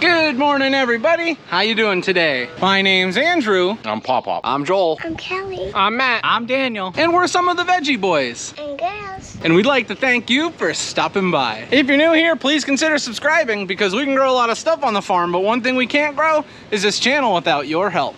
Good morning, everybody. How you doing today? My name's Andrew. I'm Pop-Pop. I'm Joel. I'm Kelly. I'm Matt. I'm Daniel. And we're some of the Veggie Boys. And girls. And we'd like to thank you for stopping by. If you're new here, please consider subscribing because we can grow a lot of stuff on the farm, but one thing we can't grow is this channel without your help.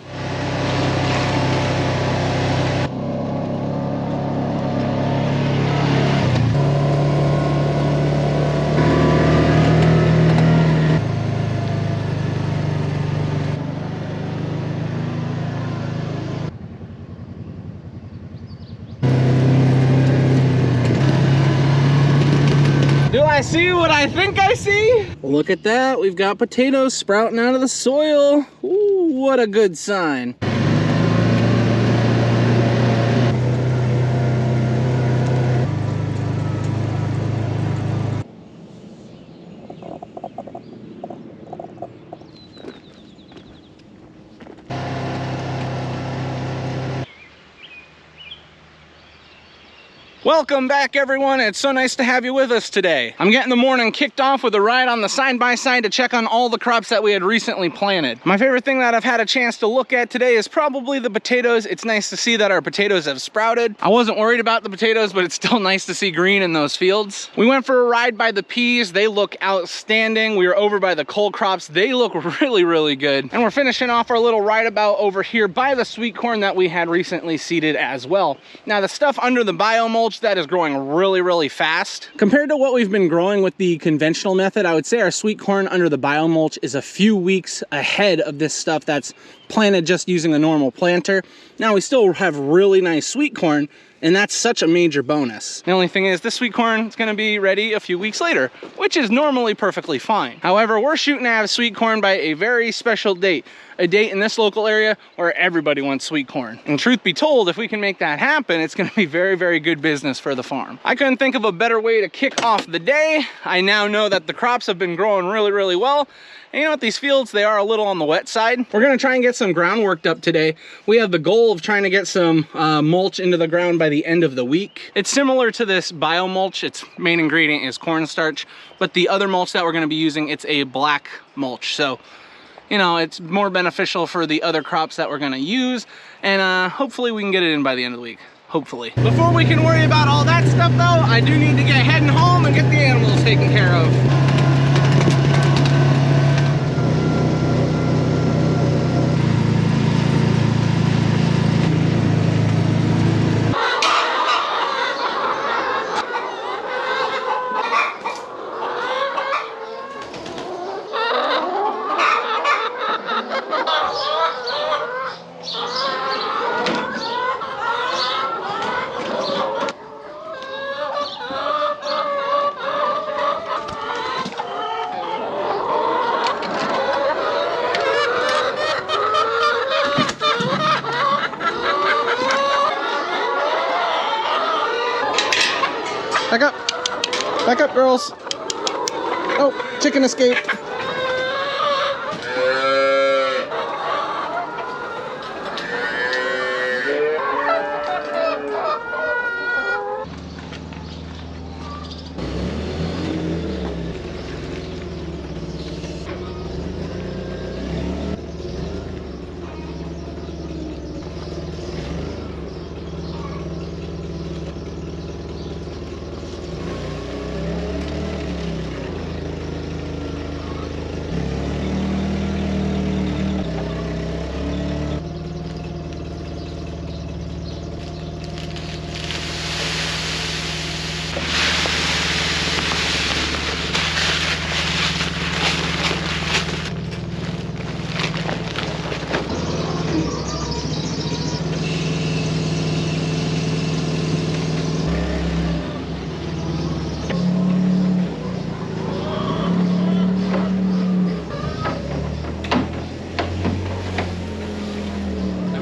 Do I see what I think I see? Look at that, we've got potatoes sprouting out of the soil. Ooh, what a good sign. Welcome back, everyone. It's so nice to have you with us today. I'm getting the morning kicked off with a ride on the side-by-side to check on all the crops that we had recently planted. My favorite thing that I've had a chance to look at today is probably the potatoes. It's nice to see that our potatoes have sprouted. I wasn't worried about the potatoes, but it's still nice to see green in those fields. We went for a ride by the peas. They look outstanding. We were over by the cole crops. They look really, really good. And we're finishing off our little ride about over here by the sweet corn that we had recently seeded as well. Now, the stuff under the biomulch, that is growing really, really fast. Compared to what we've been growing with the conventional method, I would say our sweet corn under the biomulch is a few weeks ahead of this stuff that's planted just using a normal planter. Now, we still have really nice sweet corn, and that's such a major bonus. The only thing is this sweet corn is gonna be ready a few weeks later, which is normally perfectly fine. However, we're shooting to have sweet corn by a very special date, a date in this local area where everybody wants sweet corn. And truth be told, if we can make that happen, it's gonna be very, very good business for the farm. I couldn't think of a better way to kick off the day. I now know that the crops have been growing really, really well. And you know what, these fields, they are a little on the wet side. We're gonna try and get some ground worked up today. We have the goal of trying to get some mulch into the ground by the end of the week. It's similar to this biomulch. Its main ingredient is cornstarch, but the other mulch that we're gonna be using, it's a black mulch. So, you know, it's more beneficial for the other crops that we're gonna use. And hopefully we can get it in by the end of the week. Hopefully. Before we can worry about all that stuff though, I do need to get heading home and get the animals taken care of. Back up. Back up, girls. Oh, chicken escaped.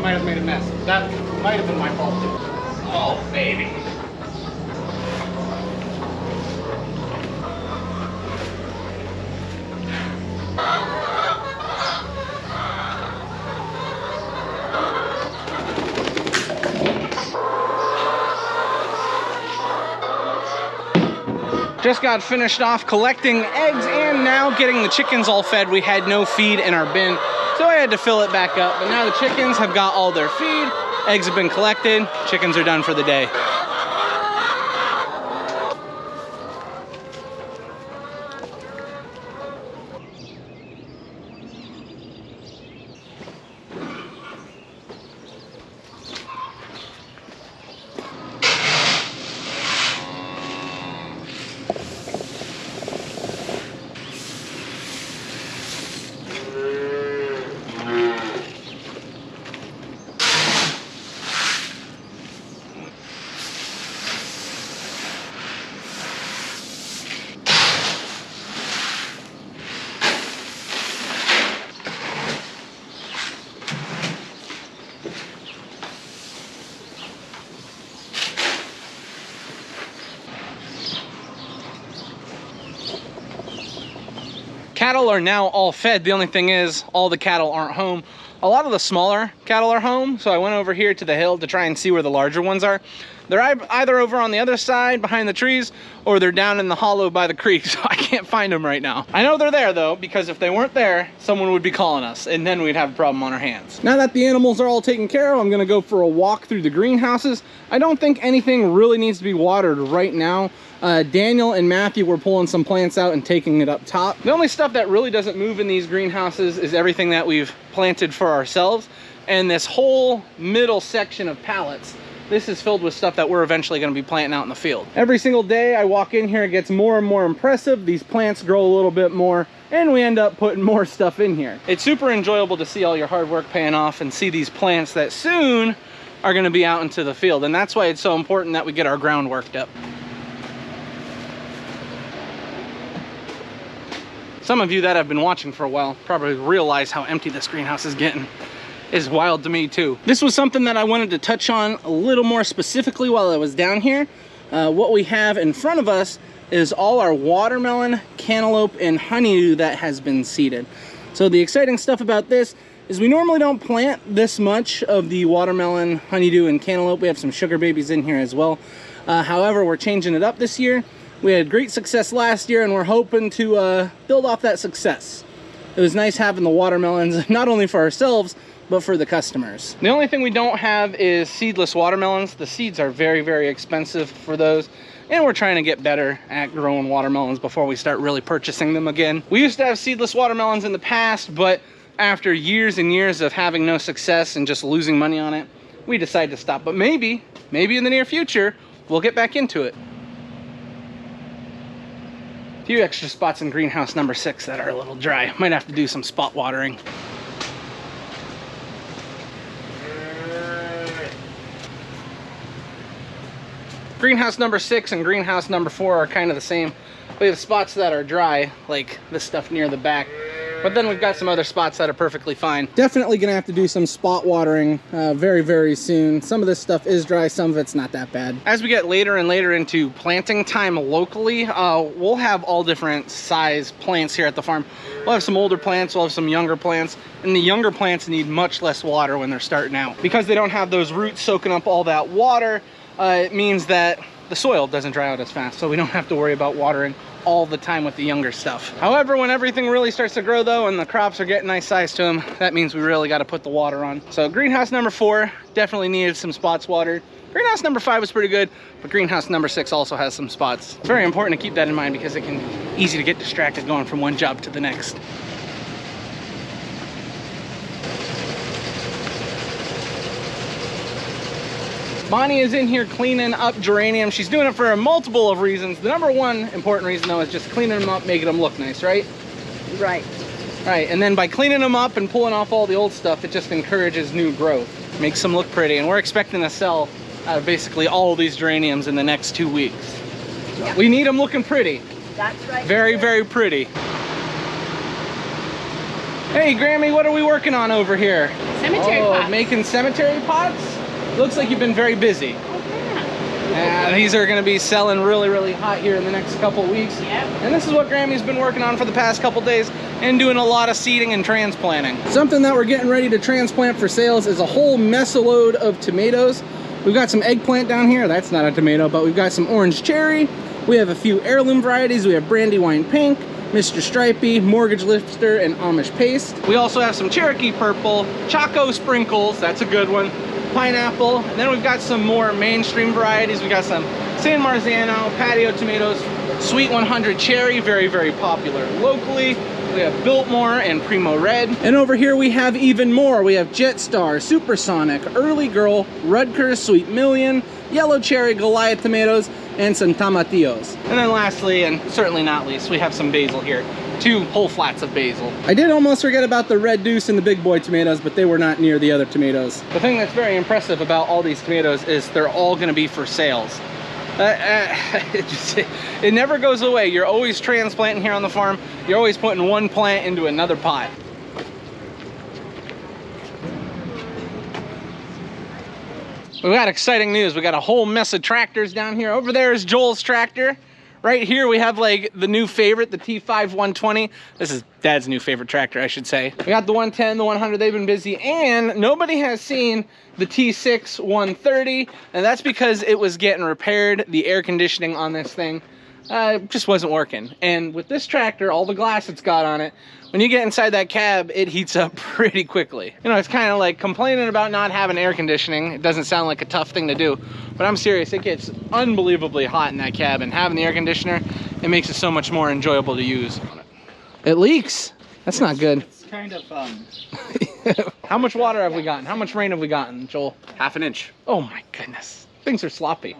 Might have made a mess. That might have been my fault too. Oh, baby. Just got finished off collecting eggs and now getting the chickens all fed. We had no feed in our bin, so I had to fill it back up. But now the chickens have got all their feed, eggs have been collected, chickens are done for the day. Cattle are now all fed. The only thing is all the cattle aren't home. A lot of the smaller cattle are home, so I went over here to the hill to try and see where the larger ones are. They're either over on the other side behind the trees, or they're down in the hollow by the creek, so I can't find them right now. I know they're there though, because if they weren't there, someone would be calling us, and then we'd have a problem on our hands. Now that the animals are all taken care of, I'm gonna go for a walk through the greenhouses. I don't think anything really needs to be watered right now. Daniel and Matthew were pulling some plants out and taking it up top. The only stuff that really doesn't move in these greenhouses is everything that we've planted for ourselves, and this whole middle section of pallets. This is filled with stuff that we're eventually going to be planting out in the field. Every single day I walk in here, it gets more and more impressive. These plants grow a little bit more, and we end up putting more stuff in here. It's super enjoyable to see all your hard work paying off and see these plants that soon are going to be out into the field. And that's why it's so important that we get our ground worked up. Some of you that have been watching for a while probably realize how empty this greenhouse is getting. It's wild to me too. This was something that I wanted to touch on a little more specifically while I was down here. What we have in front of us is all our watermelon, cantaloupe, and honeydew that has been seeded. So the exciting stuff about this is we normally don't plant this much of the watermelon, honeydew, and cantaloupe. We have some sugar babies in here as well. However, we're changing it up this year. We had great success last year, and we're hoping to build off that success. It was nice having the watermelons, not only for ourselves, but for the customers. The only thing we don't have is seedless watermelons. The seeds are very, very expensive for those, and we're trying to get better at growing watermelons before we start really purchasing them again. We used to have seedless watermelons in the past, but after years and years of having no success and just losing money on it, we decided to stop. But maybe in the near future, we'll get back into it. A few extra spots in greenhouse number 6 that are a little dry. Might have to do some spot watering. Greenhouse number 6 and greenhouse number 4 are kind of the same. We have spots that are dry, like this stuff near the back. But then we've got some other spots that are perfectly fine. Definitely gonna have to do some spot watering very, very soon. Some of this stuff is dry, some of it's not that bad. As we get later and later into planting time locally, we'll have all different size plants here at the farm. We'll have some older plants, we'll have some younger plants, and the younger plants need much less water when they're starting out. Because they don't have those roots soaking up all that water, it means that the soil doesn't dry out as fast, so we don't have to worry about watering all the time with the younger stuff. However, when everything really starts to grow though and the crops are getting nice size to them, that means we really got to put the water on. So greenhouse number 4 definitely needed some spots watered. Greenhouse number 5 was pretty good, but greenhouse number 6 also has some spots. It's very important to keep that in mind because it can be easy to get distracted going from one job to the next. Bonnie is in here cleaning up geranium. She's doing it for a multiple of reasons. The number one important reason though is just cleaning them up, making them look nice, right? Right. Right, and then by cleaning them up and pulling off all the old stuff, it just encourages new growth. Makes them look pretty, and we're expecting to sell basically all of these geraniums in the next 2 weeks. Yep. We need them looking pretty. That's right. Very, very pretty. Hey, Grammy, what are we working on over here? Cemetery pots. Making cemetery pots? Looks like you've been very busy. Yeah, these are going to be selling really, really hot here in the next couple weeks. Yep. And this is what Grammy's been working on for the past couple days and doing a lot of seeding and transplanting. Something that we're getting ready to transplant for sales is a whole mess-a-load of tomatoes. We've got some eggplant down here. That's not a tomato, but we've got some orange cherry, We have a few heirloom varieties. We have Brandywine Pink, Mr. Stripey, Mortgage Lifter, and Amish Paste. We also have some Cherokee Purple, Choco Sprinkles, that's a good one, Pineapple, and then we've got some more mainstream varieties. We got some San Marzano, Patio Tomatoes, Sweet 100 Cherry, very, very popular locally. We have Biltmore and Primo Red. And over here we have even more. We have Jetstar, Supersonic, Early Girl, Rutgers, Sweet Million, Yellow Cherry, Goliath Tomatoes, and some Tomatillos. And then lastly, and certainly not least, we have some basil here. 2 whole flats of basil. I did almost forget about the Red Deuce and the Big Boy tomatoes, but they were not near the other tomatoes. The thing that's very impressive about all these tomatoes is they're all gonna be for sales. It never goes away. You're always transplanting here on the farm. You're always putting one plant into another pot. We got exciting news. We got a whole mess of tractors down here. Over there is Joel's tractor. Right here we have like the new favorite, the T5 120. This is Dad's new favorite tractor, I should say. We got the 110, the 100, they've been busy, and nobody has seen the T6 130, and that's because it was getting repaired. The air conditioning on this thing just wasn't working. And with this tractor, all the glass it's got on it, when you get inside that cab, it heats up pretty quickly. You know, it's kind of like complaining about not having air conditioning. It doesn't sound like a tough thing to do, but I'm serious, it gets unbelievably hot in that cab, and having the air conditioner, it makes it so much more enjoyable to use. It leaks. That's not good. It's kind of, How much water have we gotten? How much rain have we gotten, Joel? half an inch. Oh my goodness. Things are sloppy.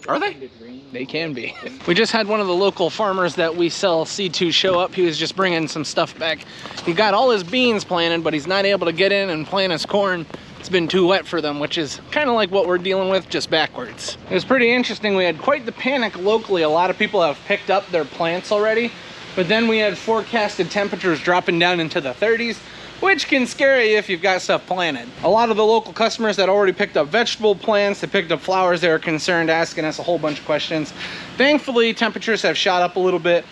Are they? They can be. We just had one of the local farmers that we sell seed to show up. He was just bringing some stuff back. He got all his beans planted, but he's not able to get in and plant his corn. It's been too wet for them, which is kind of like what we're dealing with, just backwards. It was pretty interesting. We had quite the panic locally. A lot of people have picked up their plants already, but then we had forecasted temperatures dropping down into the 30s, which can scare you if you've got stuff planted. A lot of the local customers that already picked up vegetable plants, they picked up flowers, they were concerned, asking us a whole bunch of questions. Thankfully, temperatures have shot up a little bit.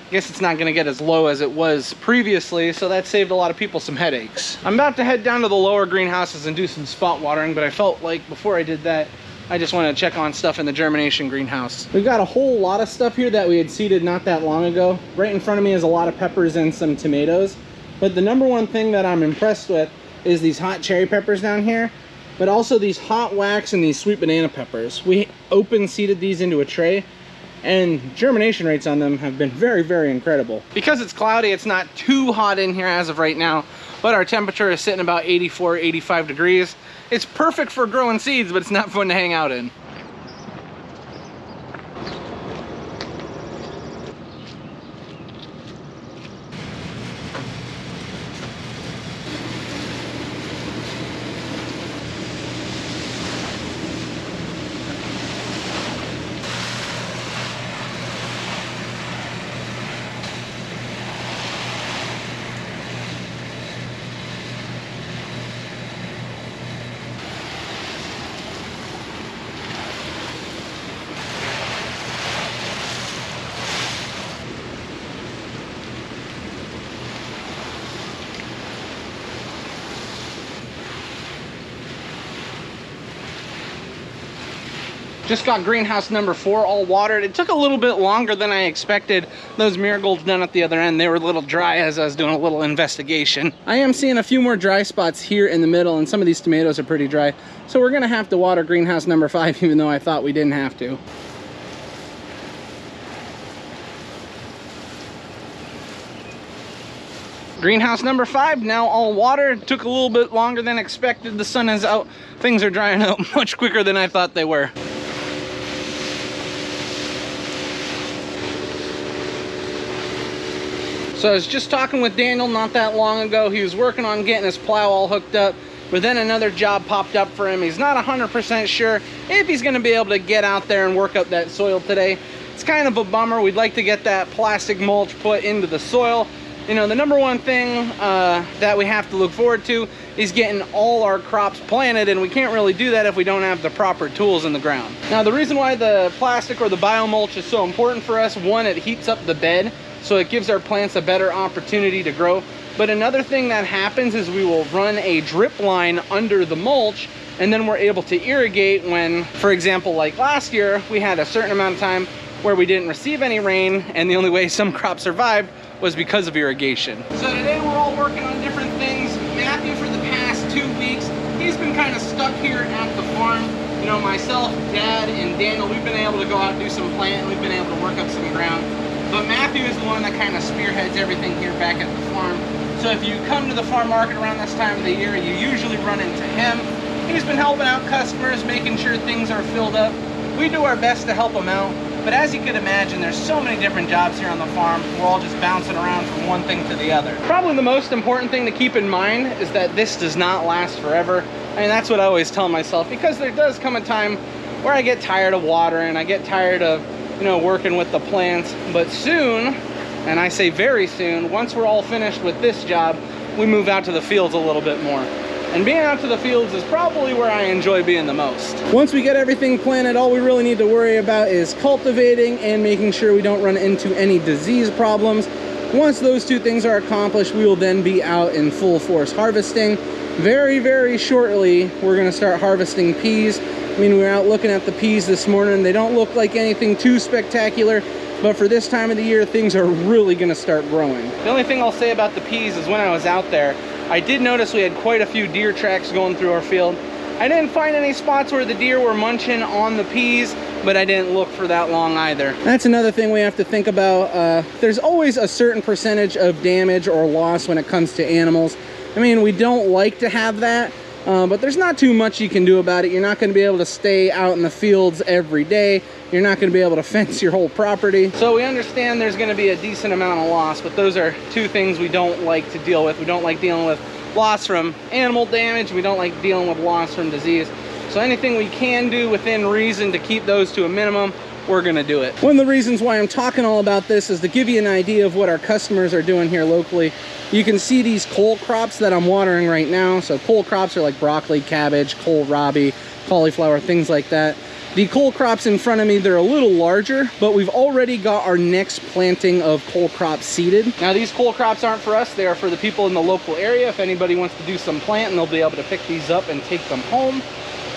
I guess it's not gonna get as low as it was previously, so that saved a lot of people some headaches. I'm about to head down to the lower greenhouses and do some spot watering, but I felt like before I did that, I just wanted to check on stuff in the germination greenhouse. We've got a whole lot of stuff here that we had seeded not that long ago. Right in front of me is a lot of peppers and some tomatoes. But the number one thing that I'm impressed with is these hot cherry peppers down here, but also these hot wax and these sweet banana peppers. We open seeded these into a tray, and germination rates on them have been very, very incredible. Because it's cloudy, it's not too hot in here as of right now, but our temperature is sitting about 84, 85 degrees. It's perfect for growing seeds, but it's not fun to hang out in. Just got greenhouse number 4 all watered. It took a little bit longer than I expected. Those marigolds down at the other end, they were a little dry as I was doing a little investigation. I am seeing a few more dry spots here in the middle, and some of these tomatoes are pretty dry. So we're gonna have to water greenhouse number 5, even though I thought we didn't have to. Greenhouse number 5, now all watered. Took a little bit longer than expected. The sun is out. Things are drying out much quicker than I thought they were. So I was just talking with Daniel not that long ago. He was working on getting his plow all hooked up, but then another job popped up for him. He's not 100% sure if he's gonna be able to get out there and work up that soil today. It's kind of a bummer. We'd like to get that plastic mulch put into the soil. You know, the number one thing that we have to look forward to is getting all our crops planted, and we can't really do that if we don't have the proper tools in the ground. Now, the reason why the plastic or the biomulch is so important for us, one, it heats up the bed, so it gives our plants a better opportunity to grow. But another thing that happens is we will run a drip line under the mulch, and then we're able to irrigate when, for example, like last year, we had a certain amount of time where we didn't receive any rain, and the only way some crops survived was because of irrigation. So today we're all working on different things. Matthew, for the past 2 weeks, he's been kind of stuck here at the farm. You know, myself, Dad, and Daniel, we've been able to go out and do some planting. We've been able to work up some ground. But Matthew is the one that kind of spearheads everything here back at the farm. So if you come to the farm market around this time of the year, you usually run into him. He's been helping out customers, making sure things are filled up. We do our best to help him out. But as you can imagine, there's so many different jobs here on the farm. We're all just bouncing around from one thing to the other. Probably the most important thing to keep in mind is that this does not last forever. I mean, that's what I always tell myself, because there does come a time where I get tired of watering, I get tired of, you know, working with the plants. But soon, and I say very soon, once we're all finished with this job, we move out to the fields a little bit more. And being out to the fields is probably where I enjoy being the most. Once we get everything planted, all we really need to worry about is cultivating and making sure we don't run into any disease problems. Once those two things are accomplished, we will then be out in full force harvesting. Very, very shortly, we're gonna start harvesting peas. I mean, we were out looking at the peas this morning. They don't look like anything too spectacular, but for this time of the year, things are really gonna start growing. The only thing I'll say about the peas is when I was out there, I did notice we had quite a few deer tracks going through our field. I didn't find any spots where the deer were munching on the peas, but I didn't look for that long either. That's another thing we have to think about. There's always a certain percentage of damage or loss when it comes to animals. I mean, we don't like to have that, but there's not too much you can do about it. You're not going to be able to stay out in the fields every day. You're not going to be able to fence your whole property. So we understand there's going to be a decent amount of loss, but those are two things we don't like to deal with. We don't like dealing with loss from animal damage. We don't like dealing with loss from disease. So anything we can do within reason to keep those to a minimum, we're going to do it. One of the reasons why I'm talking all about this is to give you an idea of what our customers are doing here locally. You can see these cole crops that I'm watering right now. So cole crops are like broccoli, cabbage, kohlrabi, cauliflower, things like that. The cole crops in front of me, they're a little larger, but we've already got our next planting of cole crops seeded. Now these cole crops aren't for us, they are for the people in the local area. If anybody wants to do some planting, they'll be able to pick these up and take them home.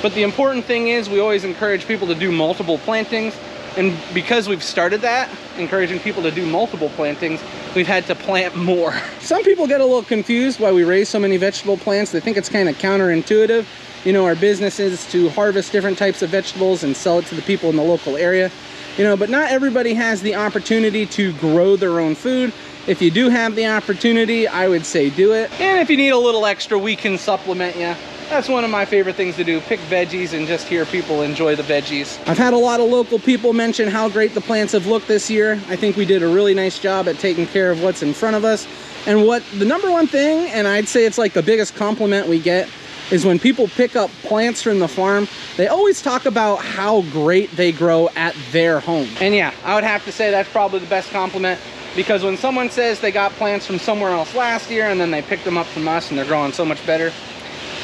But the important thing is we always encourage people to do multiple plantings. And because we've started that, encouraging people to do multiple plantings, we've had to plant more. Some people get a little confused why we raise so many vegetable plants. They think it's kind of counterintuitive. You know, our business is to harvest different types of vegetables and sell it to the people in the local area. You know, but not everybody has the opportunity to grow their own food. If you do have the opportunity, I would say do it. And if you need a little extra, we can supplement you. That's one of my favorite things to do, pick veggies and just hear people enjoy the veggies. I've had a lot of local people mention how great the plants have looked this year. I think we did a really nice job at taking care of what's in front of us. And what the number one thing, and I'd say it's like the biggest compliment we get, is when people pick up plants from the farm, they always talk about how great they grow at their home. And yeah, I would have to say that's probably the best compliment, because when someone says they got plants from somewhere else last year and then they picked them up from us and they're growing so much better,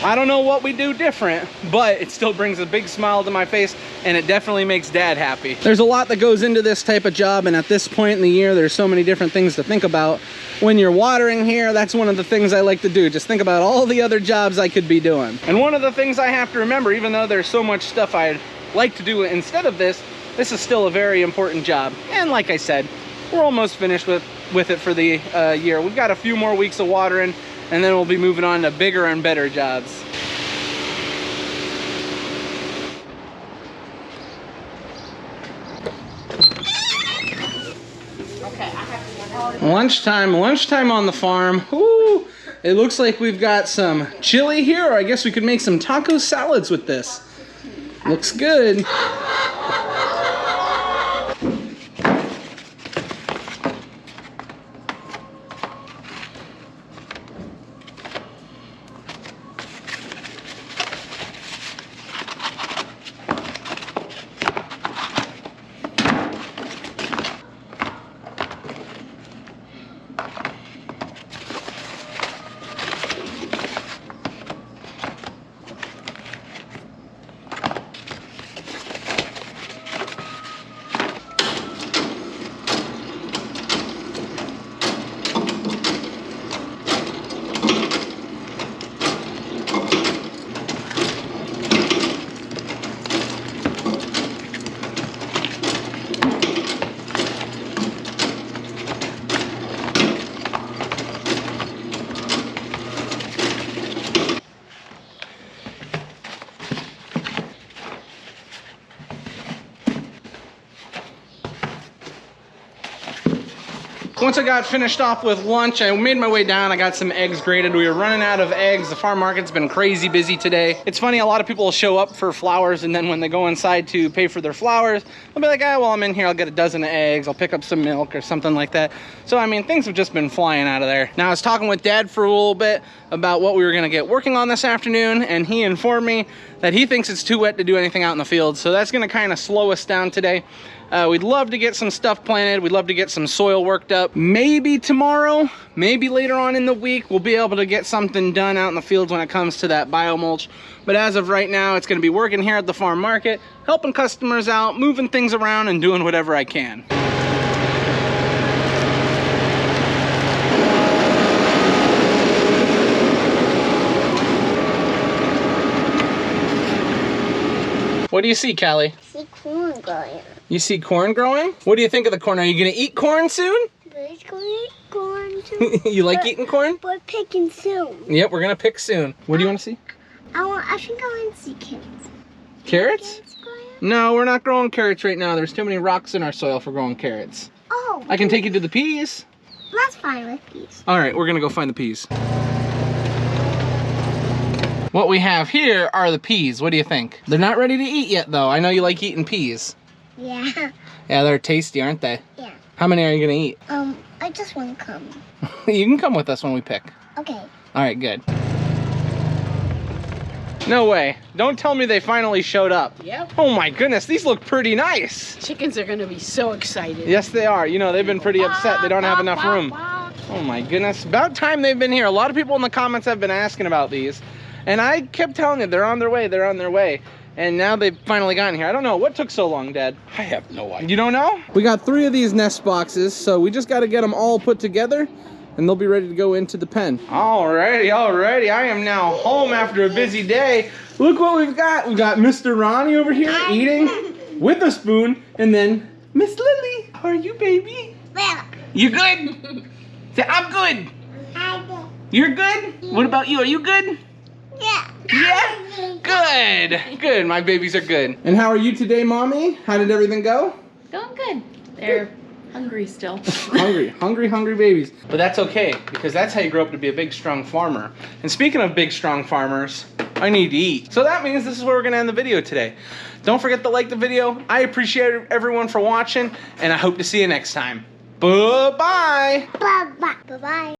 I don't know what we do different, but it still brings a big smile to my face, and it definitely makes Dad happy. There's a lot that goes into this type of job, and at this point in the year, there's so many different things to think about. When you're watering here, that's one of the things I like to do. Just think about all the other jobs I could be doing. And one of the things I have to remember, even though there's so much stuff I'd like to do instead of this, this is still a very important job. And like I said, we're almost finished with it for the year. We've got a few more weeks of watering, and then we'll be moving on to bigger and better jobs. Lunchtime on the farm. Ooh, it looks like we've got some chili here, or I guess we could make some taco salads with this. Looks good. Once I got finished off with lunch, I made my way down. I got some eggs grated. We were running out of eggs. The farm market's been crazy busy today. It's funny, a lot of people will show up for flowers, and then when they go inside to pay for their flowers, they'll be like, ah, well, I'm in here, I'll get a dozen of eggs, I'll pick up some milk or something like that. So, I mean, things have just been flying out of there. Now, I was talking with Dad for a little bit about what we were gonna get working on this afternoon, and he informed me that he thinks it's too wet to do anything out in the field, so that's gonna kind of slow us down today. We'd love to get some stuff planted. We'd love to get some soil worked up. Maybe tomorrow, maybe later on in the week, we'll be able to get something done out in the fields when it comes to that biomulch. But as of right now, it's gonna be working here at the farm market, helping customers out, moving things around, and doing whatever I can. What do you see, Callie? I see corn growing. You see corn growing? What do you think of the corn? Are you gonna eat corn soon? We're going to eat corn too. You like eating corn? We're picking soon. Yep, we're gonna pick soon. What do you want to see? I think I want to see carrots. Carrots? Growing? No, we're not growing carrots right now. There's too many rocks in our soil for growing carrots. Oh. I can take you to the peas. That's fine with these. All right, we're gonna go find the peas. What we have here are the peas. What do you think? They're not ready to eat yet, though. I know you like eating peas. Yeah. Yeah, they're tasty, aren't they? Yeah. How many are you gonna eat? I just want to come. You can come with us when we pick. Okay. All right, good. No way. Don't tell me they finally showed up. Yep. Oh my goodness, these look pretty nice. Chickens are gonna be so excited. Yes, they are. You know, they've been pretty upset. They don't have enough room. Oh my goodness. About time they've been here. A lot of people in the comments have been asking about these. And I kept telling you, they're on their way, they're on their way. And now they've finally gotten here. I don't know, what took so long, Dad? I have no idea. You don't know? We got 3 of these nest boxes, so we just gotta get them all put together, and they'll be ready to go into the pen. Alrighty, alrighty. I am now home after a busy day. Look what we've got. We've got Mr. Ronnie over here eating with a spoon, and then Miss Lily. How are you, baby? Well, You good? Say, I'm good. You're good? What about you? Are you good? yeah. Yeah? Good. Good. My babies are good. And how are you today, Mommy? How did everything go? Going good. They're hungry still. Hungry babies. But that's okay, because that's how you grow up to be a big, strong farmer. And speaking of big, strong farmers, I need to eat. So that means this is where we're gonna end the video today. Don't forget to like the video. I appreciate everyone for watching, and I hope to see you next time. Bye-bye. Bye-bye. Bye-bye.